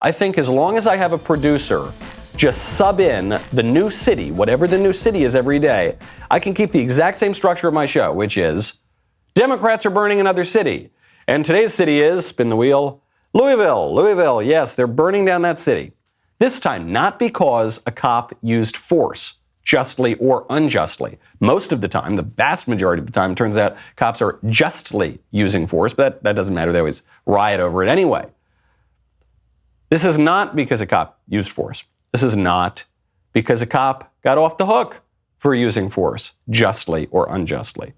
I think as long as I have a producer just sub in the new city, whatever the new city is every day, I can keep the exact same structure of my show, which is Democrats are burning another city. And today's city is, spin the wheel, Louisville. Louisville, yes, they're burning down that city. This time, not because a cop used force, justly or unjustly. Most of the time, the vast majority of the time, it turns out cops are justly using force, but that doesn't matter. They always riot over it anyway. This is not because a cop used force. This is not because a cop got off the hook for using force, justly or unjustly.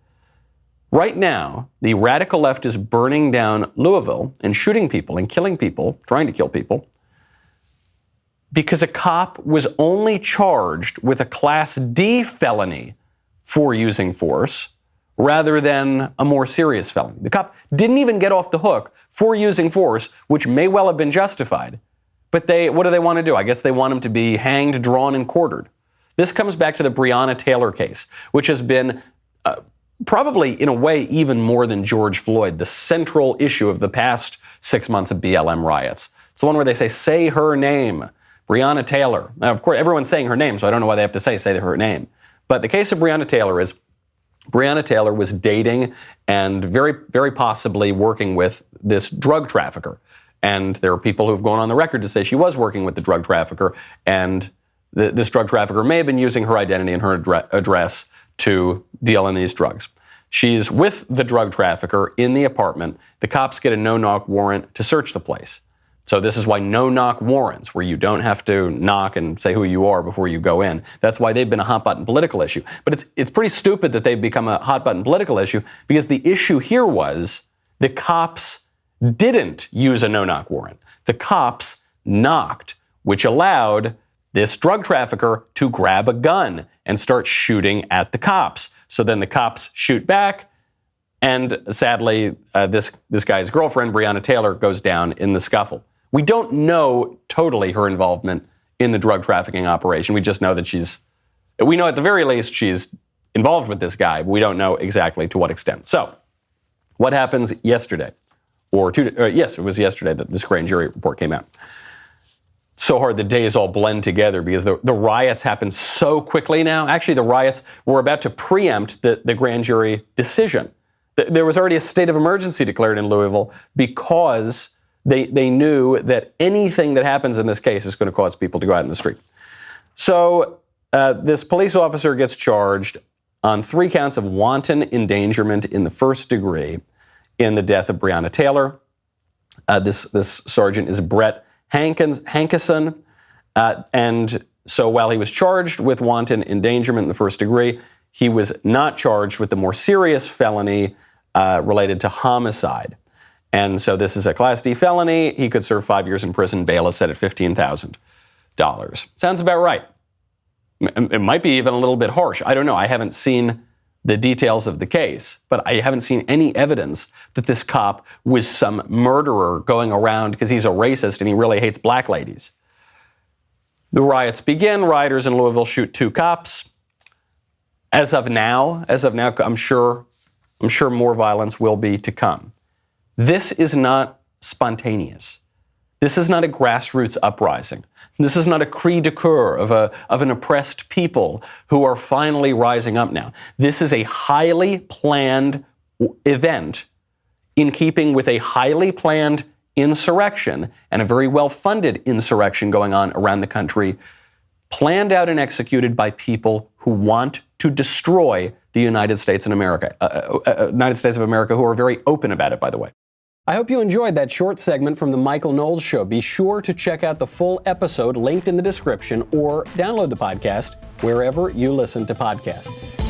Right now, the radical left is burning down Louisville and shooting people and killing people, trying to kill people, because a cop was only charged with a Class D felony for using force rather than a more serious felony. The cop didn't even get off the hook for using force, which may well have been justified. But what do they want to do? I guess they want him to be hanged, drawn, and quartered. This comes back to the Breonna Taylor case, which has been probably, in a way, even more than George Floyd, the central issue of the past 6 months of BLM riots. It's the one where they say her name, Breonna Taylor. Now, of course, everyone's saying her name, so I don't know why they have to say her name. But the case of Breonna Taylor is Breonna Taylor was dating and very, very possibly working with this drug trafficker. And there are people who have gone on the record to say she was working with the drug trafficker, and this drug trafficker may have been using her identity and her address to deal in these drugs. She's with the drug trafficker in the apartment. The cops get a no-knock warrant to search the place. So this is why no-knock warrants, where you don't have to knock and say who you are before you go in. That's why they've been a hot-button political issue. But it's pretty stupid that they've become a hot-button political issue, because the issue here was the cops didn't use a no-knock warrant. The cops knocked, which allowed this drug trafficker to grab a gun and start shooting at the cops. So then the cops shoot back, and sadly, this guy's girlfriend, Breonna Taylor, goes down in the scuffle. We don't know totally her involvement in the drug trafficking operation. We just know that we know at the very least she's involved with this guy, but we don't know exactly to what extent. So, what happens yesterday? Yes, it was yesterday that this grand jury report came out. So hard the days all blend together because the riots happened so quickly now. Actually, the riots were about to preempt the grand jury decision. There was already a state of emergency declared in Louisville because they knew that anything that happens in this case is going to cause people to go out in the street. So this police officer gets charged on 3 counts of wanton endangerment in the first degree in the death of Breonna Taylor. This sergeant is Brett Hankison. And so while he was charged with wanton endangerment in the first degree, he was not charged with the more serious felony related to homicide. And so this is a Class D felony. He could serve 5 years in prison. Bail is set at $15,000. Sounds about right. It might be even a little bit harsh. I don't know. I haven't seen the details of the case, but I haven't seen any evidence that this cop was some murderer going around because he's a racist and he really hates black ladies. The riots begin. Rioters in Louisville shoot 2 cops. As of now, I'm sure more violence will be to come. This is not spontaneous. This is not a grassroots uprising. This is not a cri de coeur of an oppressed people who are finally rising up now. This is a highly planned event in keeping with a highly planned insurrection and a very well-funded insurrection going on around the country, planned out and executed by people who want to destroy the United States of America, who are very open about it, by the way. I hope you enjoyed that short segment from the Michael Knowles Show. Be sure to check out the full episode linked in the description or download the podcast wherever you listen to podcasts.